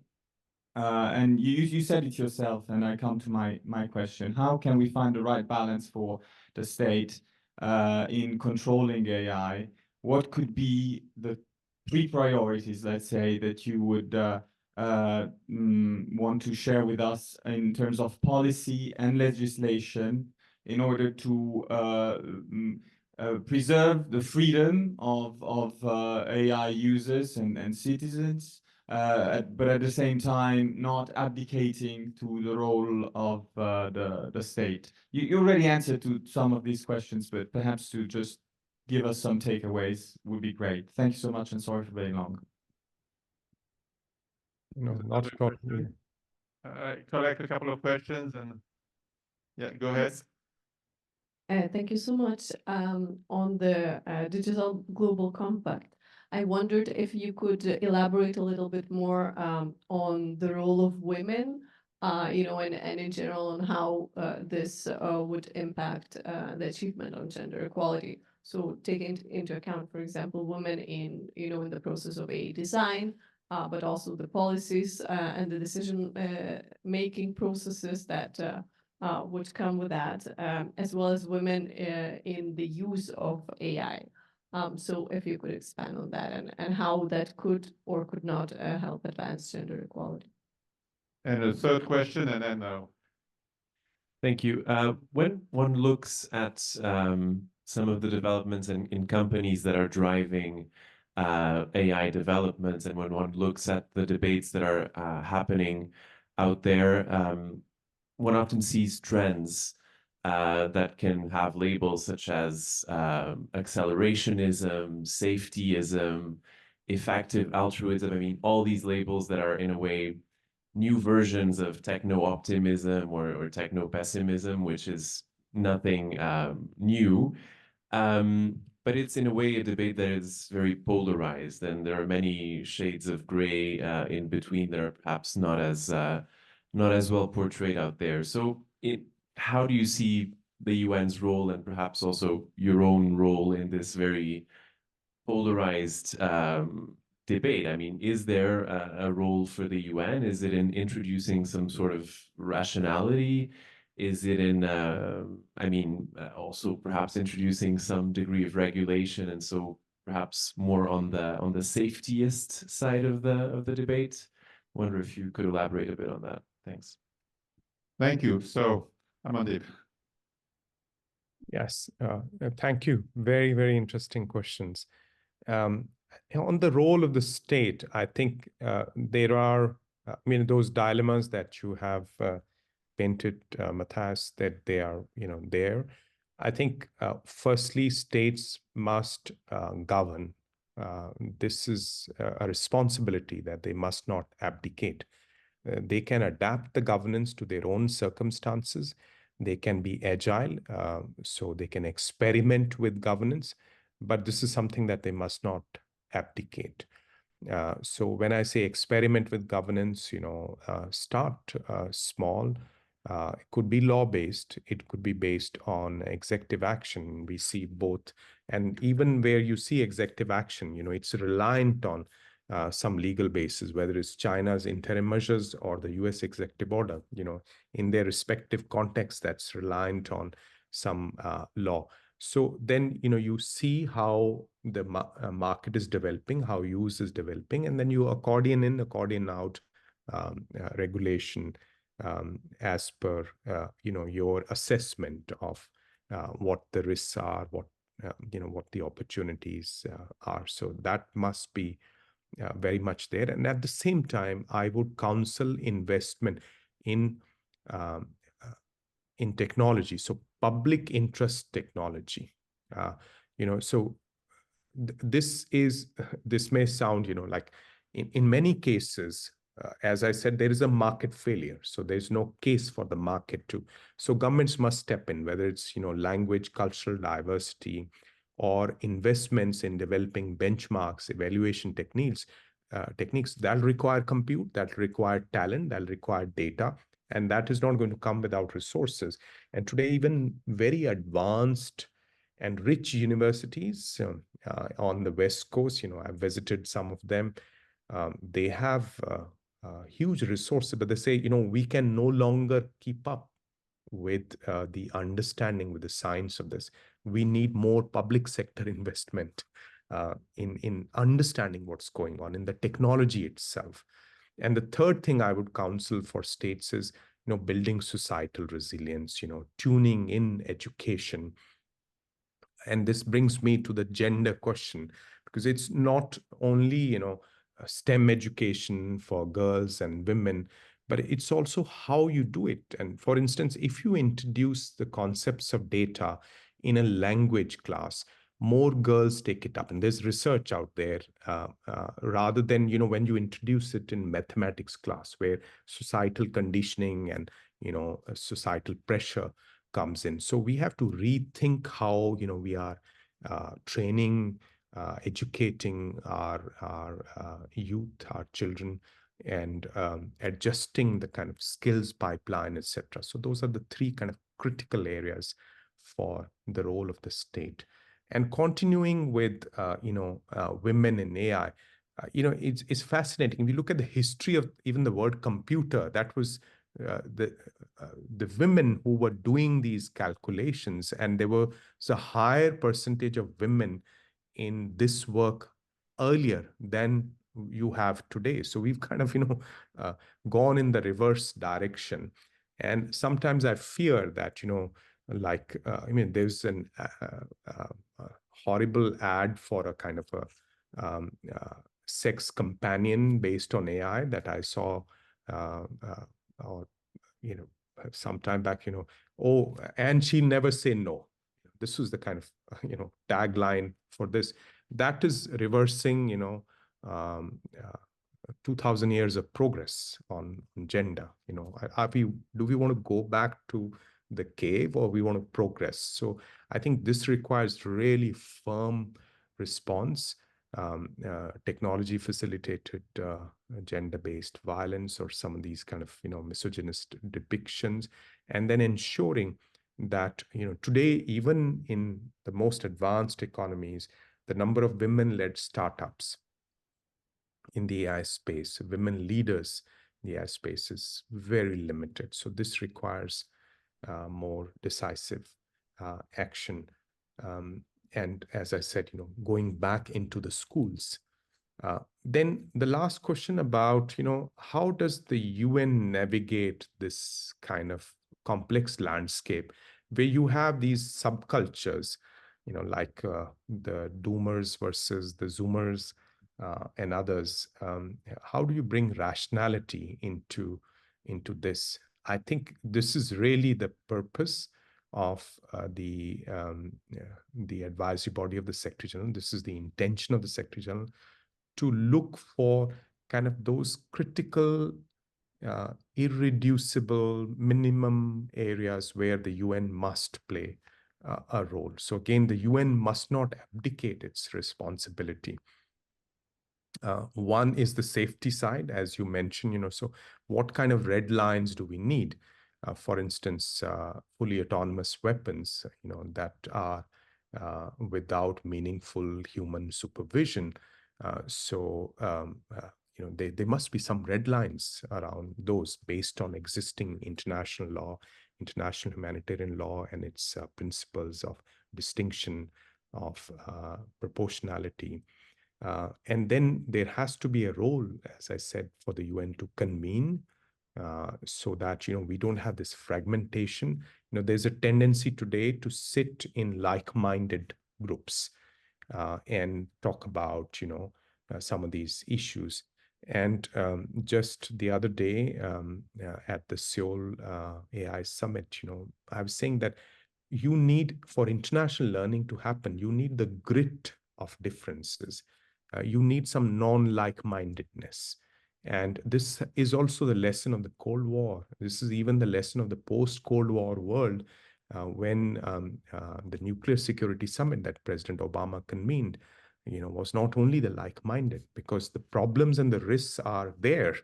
And you said it yourself, and I come to my question. How can we find the right balance for the state in controlling AI? What could be the three priorities, let's say, that you would want to share with us in terms of policy and legislation in order to preserve the freedom of AI users and citizens, but at the same time not abdicating to the role of the state? You already answered to some of these questions, but perhaps to just give us some takeaways would be great. Thank you so much, and sorry for being long. No, not at all. Collect a couple of questions, and yeah, go ahead. Thank you so much. On the Digital Global Compact, I wondered if you could elaborate a little bit more on the role of women, and in general, on how this would impact the achievement of gender equality. So taking into account, for example, women in the process of AI design, but also the policies and the decision making processes that would come with that, as well as women in the use of AI. So if you could expand on that and how that could or could not help advance gender equality. And a third question, and then Thank you. When one looks at some of the developments in companies that are driving AI developments, and when one looks at the debates that are happening out there, one often sees trends that can have labels such as accelerationism, safetyism, effective altruism. I mean, all these labels that are, in a way, new versions of techno-optimism or techno-pessimism, which is nothing new. But it's, in a way, a debate that is very polarized, and there are many shades of gray in between that are perhaps not as well portrayed out there. So how do you see the UN's role, and perhaps also your own role, in this very polarized debate? I mean, is there a role for the UN? Is it in introducing some sort of rationality? Is it in, also perhaps introducing some degree of regulation, and so perhaps more on the safetyist side of the debate? Wonder if you could elaborate a bit on that. Thanks. thank you. So, Amandeep. Yes, thank you. Very, very interesting questions. On the role of the state, I think there are, those dilemmas that you have painted, Matthias, that they are, there. I think, firstly, states must govern. This is a responsibility that they must not abdicate. They can adapt the governance to their own circumstances. They can be agile, so they can experiment with governance, but this is something that they must not abdicate. So when I say experiment with governance, start small. It could be law-based. It could be based on executive action. We see both. And even where you see executive action, it's reliant on some legal basis, whether it's China's interim measures or the US executive order, in their respective context, that's reliant on some law. So then, you see how the market is developing, how use is developing, and then you accordion in, accordion out regulation as per, your assessment of what the risks are, what the opportunities are. So that must be very much there. And at the same time, I would counsel investment in technology, so public interest technology. So this may sound, like in many cases, as I said, there is a market failure. So there's no case for the market to. So governments must step in, whether it's, language, cultural diversity, or investments in developing benchmarks, evaluation techniques that'll require compute, that'll require talent, that'll require data, and that is not going to come without resources. And today, even very advanced and rich universities on the West Coast, I've visited some of them. They have huge resources, but they say, we can no longer keep up with the understanding, with the science of this. We need more public sector investment in understanding what's going on in the technology itself. And the third thing I would counsel for states is, building societal resilience, tuning in education. And this brings me to the gender question, because it's not only, STEM education for girls and women, but it's also how you do it. And for instance, if you introduce the concepts of data in a language class, more girls take it up. And there's research out there, rather than, when you introduce it in mathematics class, where societal conditioning and, societal pressure comes in. So we have to rethink how, we are training, educating our youth, our children, and adjusting the kind of skills pipeline, etc. So those are the three kind of critical areas for the role of the state. And continuing with, women in AI, it's fascinating. If you look at the history of even the word computer, that was the women who were doing these calculations, and there was a higher percentage of women in this work earlier than you have today. So we've kind of, gone in the reverse direction. And sometimes I fear that, there's an horrible ad for a kind of a sex companion based on AI that I saw, or, some time back, oh, and she'll never say no. This was the kind of, tagline for this. That is reversing, 2000 years of progress on gender. Do we want to go back to the cave, or we want to progress? So I think this requires really firm response, technology facilitated gender-based violence, or some of these kind of, misogynist depictions, and then ensuring that, today, even in the most advanced economies, the number of women-led startups in the AI space, women leaders in the AI space, is very limited. So this requires more decisive action. And as I said, going back into the schools. Then the last question about, how does the UN navigate this kind of complex landscape where you have these subcultures like the doomers versus the zoomers and others. How do you bring rationality into this? I think this is really the purpose of the advisory body of the Secretary General. This is the intention of the Secretary General, to look for kind of those critical, irreducible minimum areas where the UN must play a role. So again, the UN must not abdicate its responsibility. One is the safety side, as you mentioned, so what kind of red lines do we need? For instance, fully autonomous weapons, that are without meaningful human supervision. There must be some red lines around those based on existing international law, international humanitarian law, and its principles of distinction, of proportionality. And then there has to be a role, as I said, for the UN to convene, so that we don't have this fragmentation. There's a tendency today to sit in like-minded groups and talk about some of these issues. And just the other day at the Seoul AI Summit, I was saying that you need, for international learning to happen, you need the grit of differences. You need some non-like-mindedness. And this is also the lesson of the Cold War. This is even the lesson of the post-Cold War world, when the Nuclear Security Summit that President Obama convened, was not only the like-minded, because the problems and the risks are there,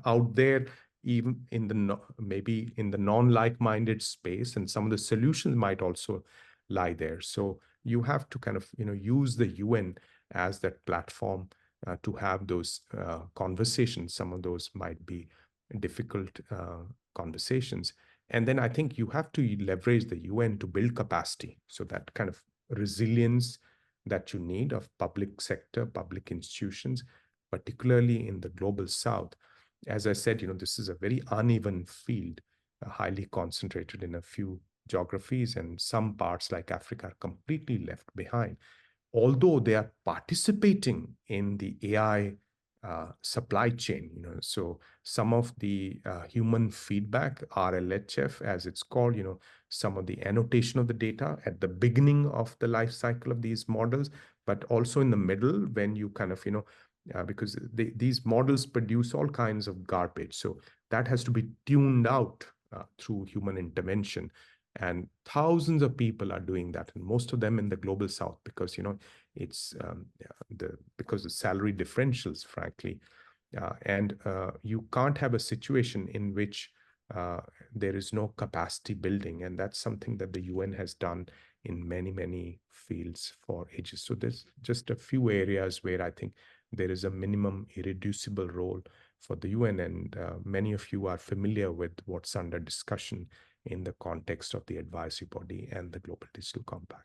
out there, even in the maybe in the non-like-minded space, and some of the solutions might also lie there. So you have to kind of use the UN as that platform to have those conversations. Some of those might be difficult conversations. And then I think you have to leverage the UN to build capacity. So that kind of resilience that you need of public sector, public institutions, particularly in the global South. As I said, this is a very uneven field, highly concentrated in a few geographies, and some parts like Africa are completely left behind. Although they are participating in the AI supply chain, so some of the human feedback, RLHF as it's called, some of the annotation of the data at the beginning of the life cycle of these models, but also in the middle when you kind of, because these models produce all kinds of garbage. So that has to be tuned out through human intervention. And thousands of people are doing that, and most of them in the global South, because it's because of salary differentials, frankly, and you can't have a situation in which there is no capacity building, and that's something that the UN has done in many fields for ages. So there's just a few areas where I think there is a minimum irreducible role for the UN, and many of you are familiar with what's under discussion in the context of the advisory body and the Global Digital Compact.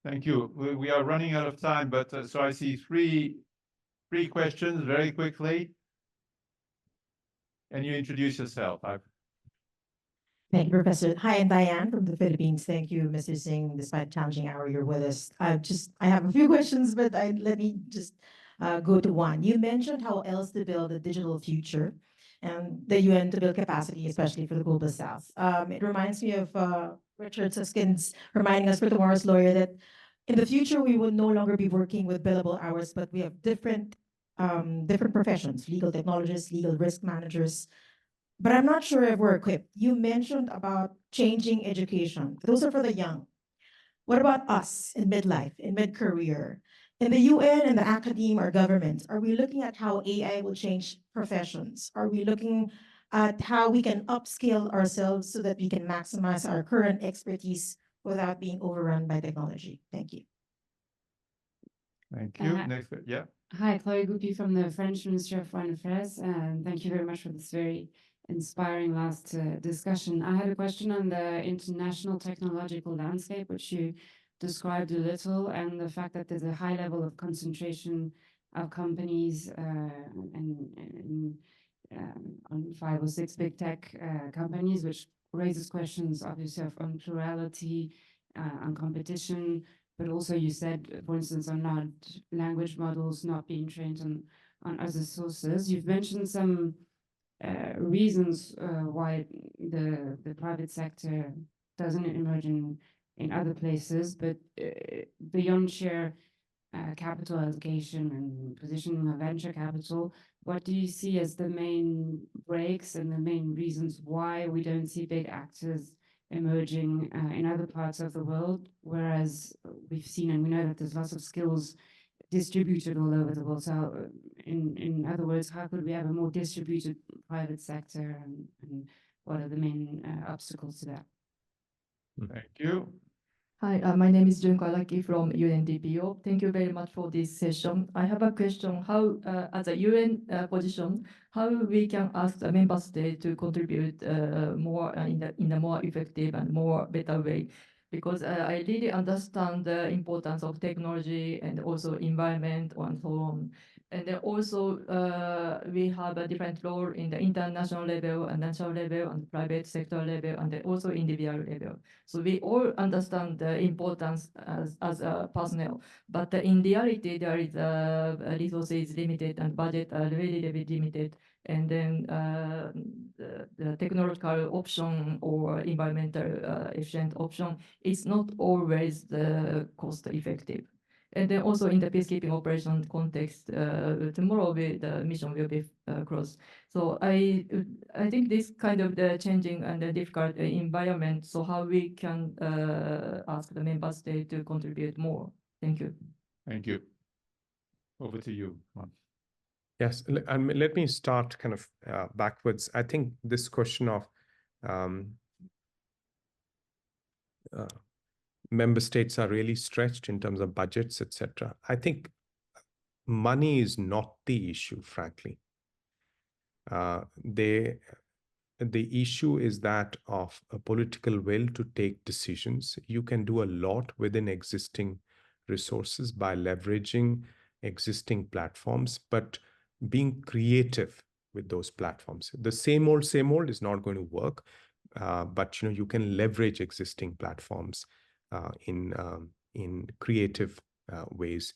Thank you. We are running out of time, but so I see three questions very quickly. And you introduce yourself. Thank you, Professor. Hi, I'm Diane from the Philippines. Thank you, Mr. Singh. Despite challenging hour, you're with us. I have a few questions, but let me just go to one. You mentioned how else to build a digital future and the UN to build capacity, especially for the global South. It reminds me of Richard Susskind's reminding us for tomorrow's lawyer that in the future, we will no longer be working with billable hours, but we have different professions, legal technologists, legal risk managers. But I'm not sure if we're equipped. You mentioned about changing education. Those are for the young. What about us in midlife, in mid-career? In the UN and the academe or government, are we looking at how AI will change professions? Are we looking at how we can upskill ourselves so that we can maximize our current expertise without being overrun by technology? Thank you. Thank you. Next, yeah. Hi, Chloe Goupy from the French Ministry of Foreign Affairs, and thank you very much for this very inspiring last discussion. I had a question on the international technological landscape, which you described a little, and the fact that there's a high level of concentration of companies and on 5 or 6 big tech companies, which raises questions, obviously, of plurality on competition, but also you said, for instance, on large language models not being trained on other sources. You've mentioned some reasons why the private sector doesn't emerge in other places, but beyond sheer capital allocation and positioning of venture capital, what do you see as the main breaks and the main reasons why we don't see big actors emerging in other parts of the world, whereas we've seen and we know that there's lots of skills distributed all over the world. So in other words, how could we have a more distributed private sector, and what are the main obstacles to that? Thank you. Hi, my name is Junko Araki from UNDPO. Thank you very much for this session. I have a question: how, as a UN position, how we can ask the member state to contribute more in a more effective and more better way? Because I really understand the importance of technology and also environment and so on. And then also we have a different role in the international level and national level and private sector level and then also individual level. So we all understand the importance as a personnel, but in reality there is resources limited and budget are really limited. And then the technological option or environmental efficient option is not always the cost effective. And then also in the peacekeeping operation context, tomorrow the mission will be crossed. So I think this kind of the changing and the difficult environment, so how we can ask the member state to contribute more. Thank you. Thank you. Over to you, Juan. Yes, and let me start kind of backwards. I think this question of member states are really stretched in terms of budgets, etc. I think money is not the issue, frankly. The issue is that of a political will to take decisions. You can do a lot within existing resources by leveraging existing platforms, but being creative with those platforms. The same old is not going to work, but you can leverage existing platforms in creative ways.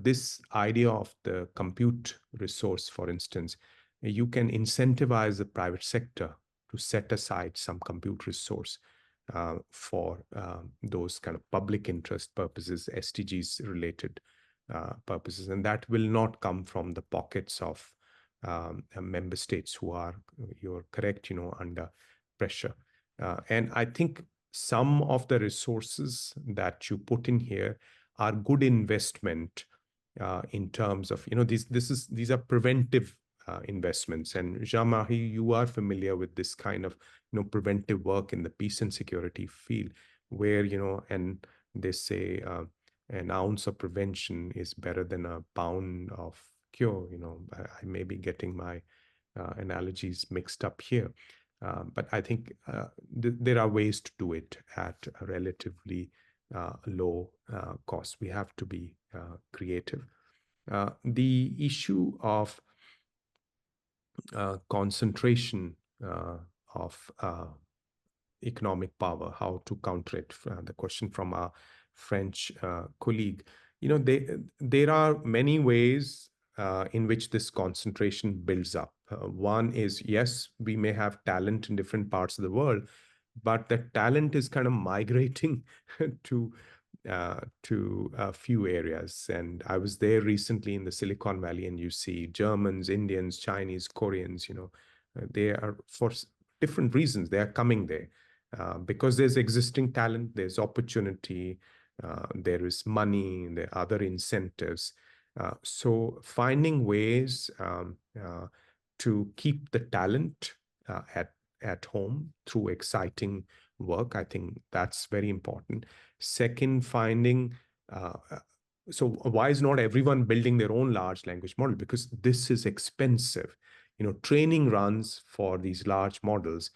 This idea of the compute resource, for instance, you can incentivize the private sector to set aside some compute resource for those kind of public interest purposes, SDGs related purposes, and that will not come from the pockets of member states who are, you're correct, under pressure. And I think some of the resources that you put in here are good investment in terms of, these are preventive investments. And Jean-Marie, you are familiar with this kind of, preventive work in the peace and security field, where, and they say an ounce of prevention is better than a pound of cure. I may be getting my analogies mixed up here. But I think there are ways to do it at a relatively low cost. We have to be creative. The issue of concentration of economic power, how to counter it, the question from our French colleague, there are many ways in which this concentration builds up. One is, yes, we may have talent in different parts of the world, but the talent is kind of migrating to a few areas. And I was there recently in the Silicon Valley, and you see Germans, Indians, Chinese, Koreans, they are, for different reasons, they are coming there because there's existing talent, there's opportunity, there is money, there are other incentives. So finding ways to keep the talent at home through exciting work, I think that's very important. Second, finding, so why is not everyone building their own large language model? Because this is expensive. Training runs for these large models,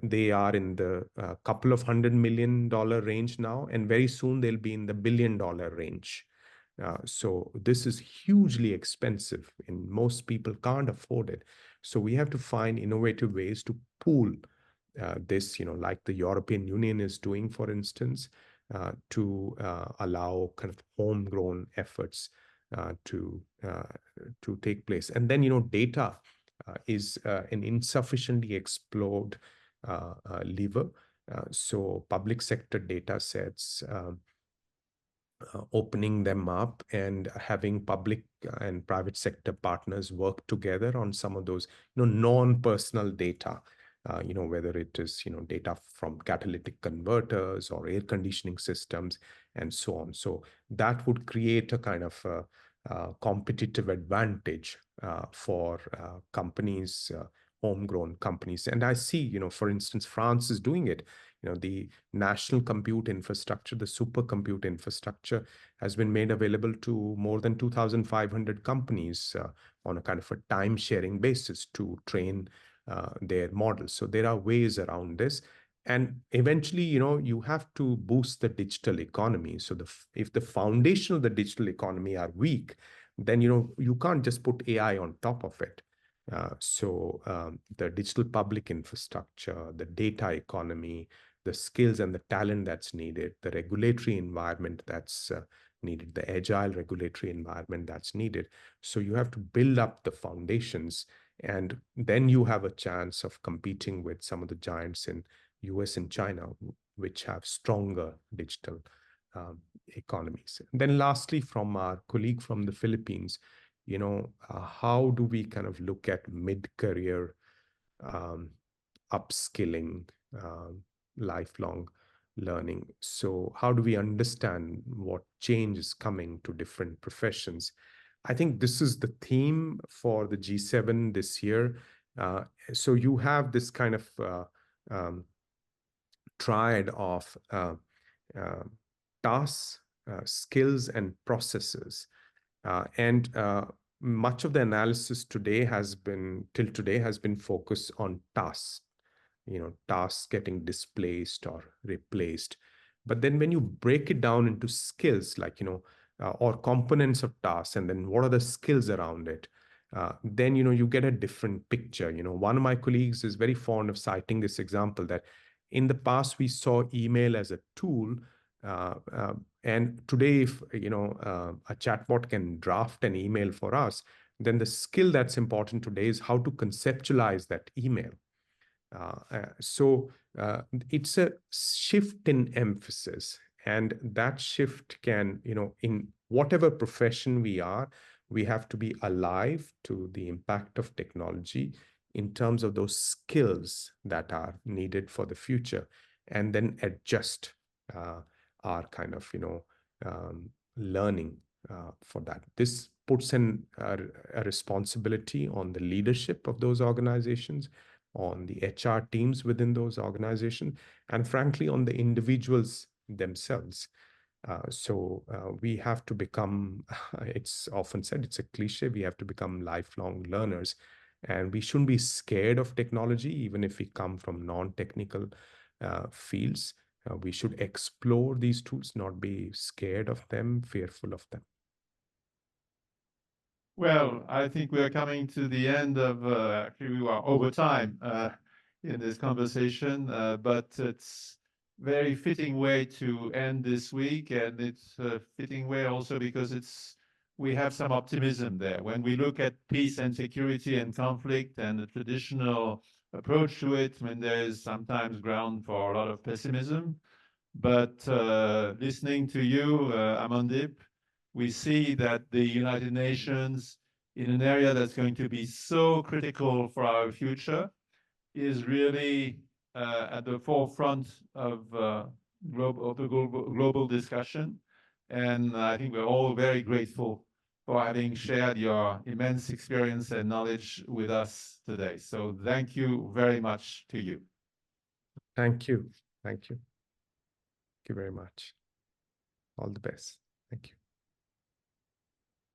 they are in the couple of $100 million range now, and very soon they'll be in the $1 billion range. So this is hugely expensive, and most people can't afford it. So we have to find innovative ways to pool this, like the European Union is doing, for instance. to allow kind of homegrown efforts to take place. And then, data is an insufficiently explored lever. So public sector data sets, opening them up and having public and private sector partners work together on some of those, non-personal data, whether it is, data from catalytic converters or air conditioning systems and so on. So that would create a kind of competitive advantage for companies, homegrown companies. And I see, for instance, France is doing it. The national compute infrastructure, the supercomputer infrastructure has been made available to more than 2,500 companies on a kind of a time-sharing basis to train their models. So there are ways around this. And eventually, you have to boost the digital economy. So if the foundation of the digital economy are weak, then, you can't just put AI on top of it. So the digital public infrastructure, the data economy, the skills and the talent that's needed, the regulatory environment that's needed, the agile regulatory environment that's needed. So you have to build up the foundations, and then you have a chance of competing with some of the giants in US and China, which have stronger digital economies. And then lastly, from our colleague from the Philippines, how do we kind of look at mid-career upskilling, lifelong learning? So how do we understand what change is coming to different professions? I think this is the theme for the G7 this year. So you have this kind of triad of tasks, skills, and processes. And much of the analysis today has been focused on tasks, tasks getting displaced or replaced. But then when you break it down into skills, like, or components of tasks, and then what are the skills around it, then, you get a different picture. One of my colleagues is very fond of citing this example that in the past, we saw email as a tool. And today, if a chatbot can draft an email for us, then the skill that's important today is how to conceptualize that email. So it's a shift in emphasis, and that shift can, in whatever profession we are, we have to be alive to the impact of technology in terms of those skills that are needed for the future, and then adjust our kind of, learning for that. This puts a responsibility on the leadership of those organizations, on the HR teams within those organizations, and frankly, on the individuals themselves. So we have to become, it's often said, it's a cliche, we have to become lifelong learners. And we shouldn't be scared of technology, even if we come from non-technical fields. We should explore these tools, not be scared of them, fearful of them. Well, I think we are coming to the end of, actually we are over time in this conversation, but it's very fitting way to end this week, and it's a fitting way also because we have some optimism there. When we look at peace and security and conflict and the traditional approach to it, I mean, there is sometimes ground for a lot of pessimism. But listening to you, Amandeep, we see that the United Nations, in an area that's going to be so critical for our future, is really at the forefront of the global discussion. And I think we're all very grateful for having shared your immense experience and knowledge with us today. So thank you very much to you. Thank you. Thank you. Thank you very much. All the best. Thank you.